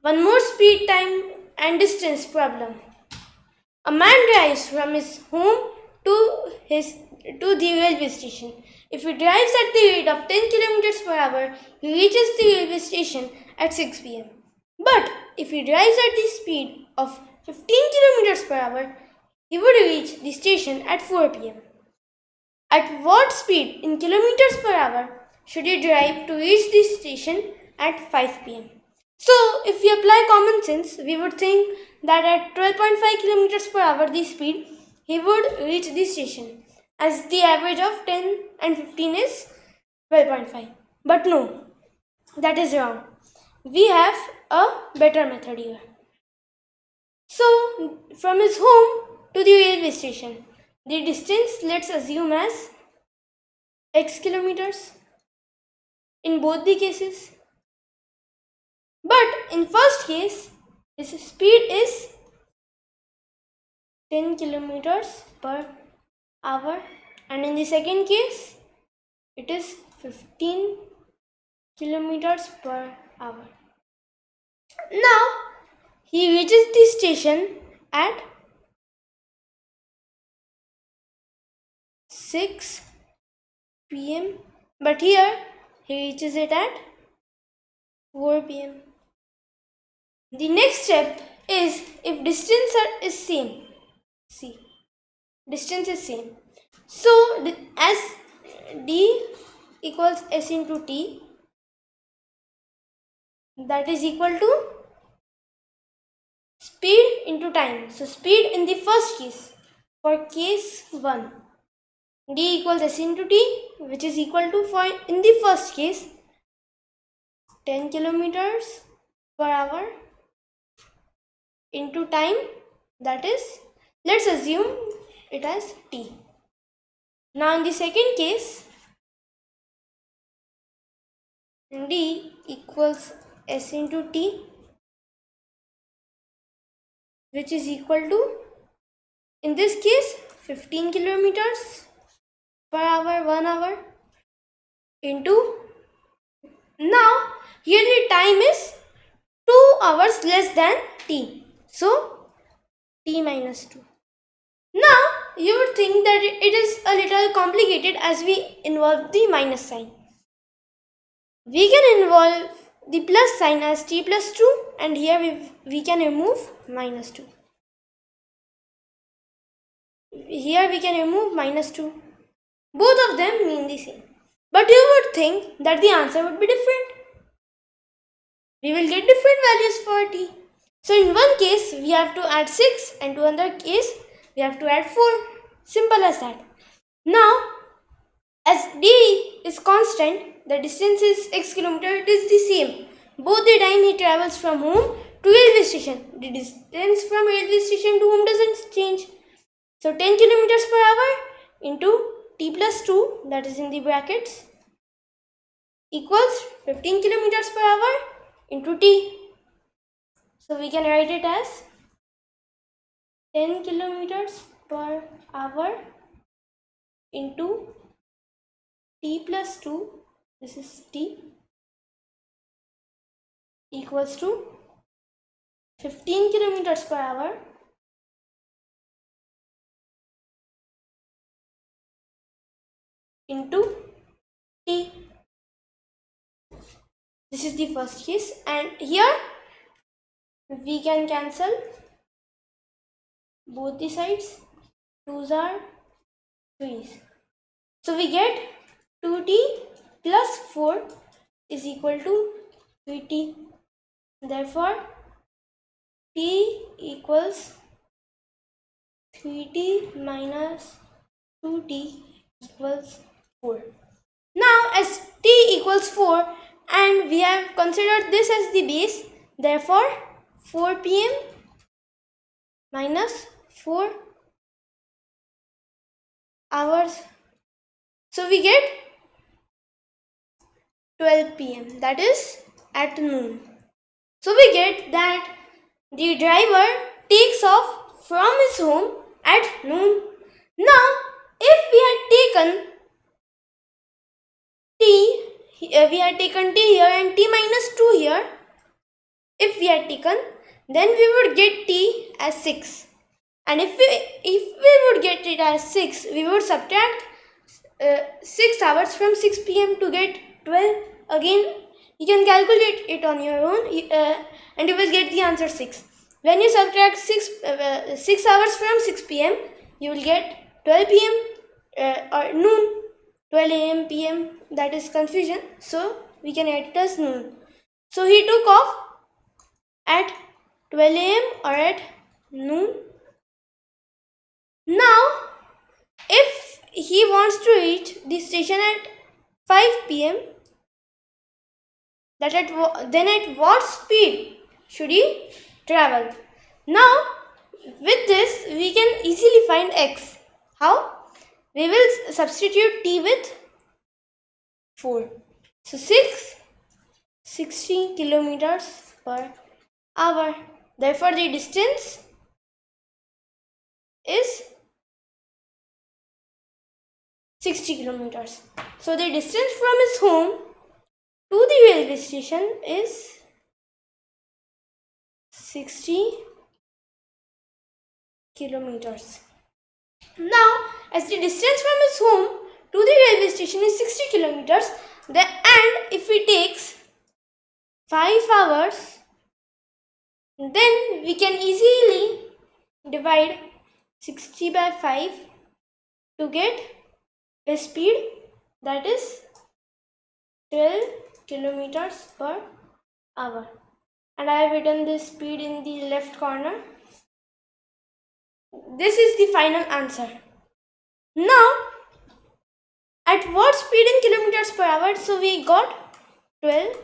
One more speed, time and distance problem. A man drives from his home to the railway station. If he drives at the rate of 10 kilometers per hour, he reaches the railway station at 6 pm. But if he drives at the speed of 15 kilometers per hour, he would reach the station at 4 pm. At what speed in kilometers per hour should he drive to reach the station at 5 pm? So, if we apply common sense, we would think that at 12.5 kilometers per hour the speed, he would reach the station, as the average of 10 and 15 is 12.5. But no, that is wrong. We have a better method here. So, from his home to the railway station, the distance let's assume as x kilometers in both the cases. But in first case, his speed is 10 kilometers per hour, and in the second case, it is 15 kilometers per hour. Now, he reaches the station at 6 pm, but here he reaches it at 4 pm. The next step is if distance is same. See, distance is same. So as d equals s into t, that is equal to speed into time. So speed in the first case, for case 1, d equals s into t, which is equal to, for in the first case, 10 kilometers per hour into time, that is, let's assume it as t. Now in the second case, d equals s into t, which is equal to, in this case, 15 kilometers per hour, 1 hour, into, now here the time is 2 hours less than t. So, t minus 2. Now, you would think that it is a little complicated as we involve the minus sign. We can involve the plus sign as t plus 2, and here we can remove minus 2. Here we can remove minus 2. Both of them mean the same. But you would think that the answer would be different. We will get different values for t. So in one case we have to add 6 and to another case we have to add 4. Simple as that. Now as d is constant, the distance is x kilometer, it is the same. Both the time he travels from home to railway station. The distance from railway station to home doesn't change. So 10 kilometers per hour into t plus 2, that is in the brackets, equals 15 kilometers per hour into t. So we can write it as 10 kilometers per hour into t plus 2, this is t, equals to 15 kilometers per hour into t. This is the first case, and here we can cancel both the sides. 2's are 3's. So we get 2t plus 4 is equal to 3t. Therefore, t equals 3t minus 2t equals 4. Now as t equals 4 and we have considered this as the base, therefore 4 pm minus 4 hours. So we get 12 pm, that is at noon. So we get that the driver takes off from his home at noon. Now if we had taken t here and t minus 2 here, if we had taken, then we would get t as 6. And if we would get it as 6, we would subtract 6 hours from 6 p.m. to get 12. Again, you can calculate it on your own and you will get the answer 6. When you subtract 6 hours from 6 p.m., you will get 12 p.m. Or noon, 12 a.m. p.m. That is confusion. So we can add it as noon. So he took off at 12 a.m. or at noon. Now, if he wants to reach the station at 5 p.m., then at what speed should he travel? Now, with this, we can easily find x. How? We will substitute t with 4. So 60 kilometers per hour. Therefore, the distance is 60 kilometers. So the distance from his home to the railway station is 60 kilometers. Now, as the distance from his home to the railway station is 60 kilometers, and if he takes 5 hours, then we can easily divide 60 by 5 to get his speed, that is 12 kilometers per hour. And I have written this speed in the left corner. This is the final answer. Now, at what speed in kilometers per hour? So we got 12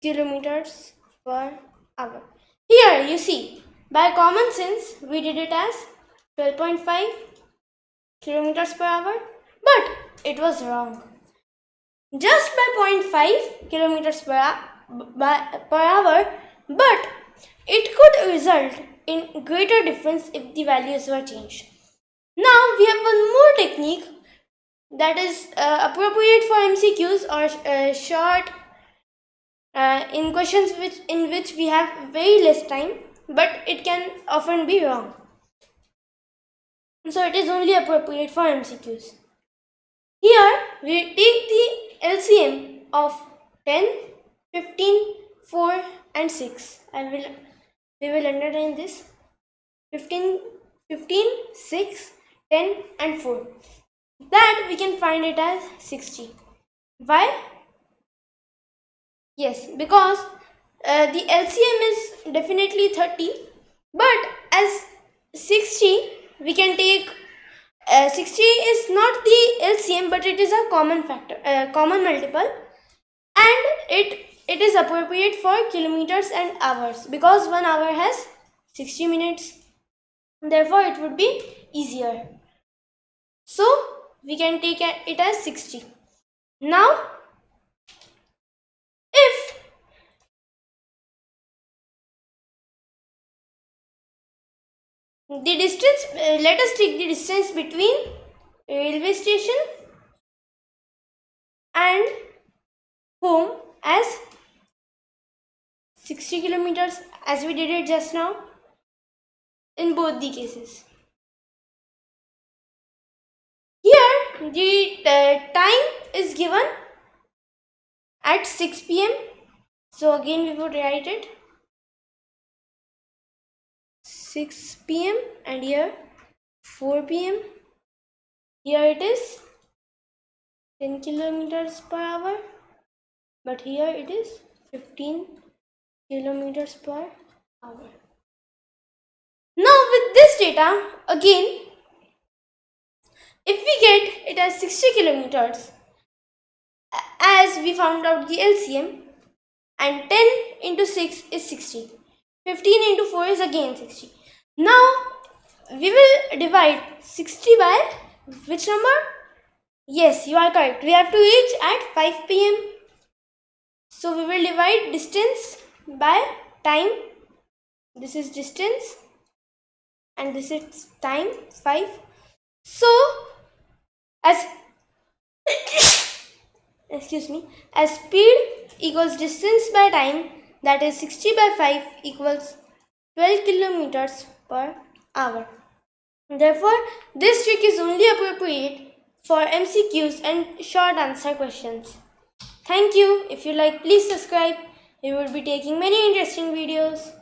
kilometers per hour. Here you see, by common sense, we did it as 12.5 kilometers per hour, but it was wrong. Just by 0.5 kilometers per hour, but it could result in greater difference if the values were changed. Now we have one more technique that is appropriate for MCQs or short in questions in which we have very less time, but it can often be wrong. So it is only appropriate for MCQs. Here we take the LCM of 10, 15, 4 and 6. We will underline this. 15, 6, 10 and 4. That we can find it as 60. Why? Yes, because the LCM is definitely 30, but as 60 we can take 60 is not the LCM, but it is a common factor, common multiple, and it is appropriate for kilometers and hours because 1 hour has 60 minutes. Therefore, it would be easier. So we can take it as 60. Now, if the distance, let us take the distance between railway station and home as 60 kilometers, as we did it just now in both the cases. Here the time is given at 6 p.m. So again we would write it 6 p.m. and here 4 p.m. Here it is 10 kilometers per hour, but here it is 15 kilometers per hour. Now with this data, again, if we get it as 60 kilometers, as we found out the LCM, and 10 into 6 is 60, 15 into 4 is again 60. Now we will divide 60 by which number? Yes, you are correct. We have to reach at 5 p.m. So we will divide distance by time. This is distance and this is time, 5. So as excuse me, as speed equals distance by time, that is 60 by 5 equals 12 kilometers per hour. Therefore, this trick is only appropriate for MCQs and short answer questions. Thank you. If you like, please subscribe. We will be taking many interesting videos.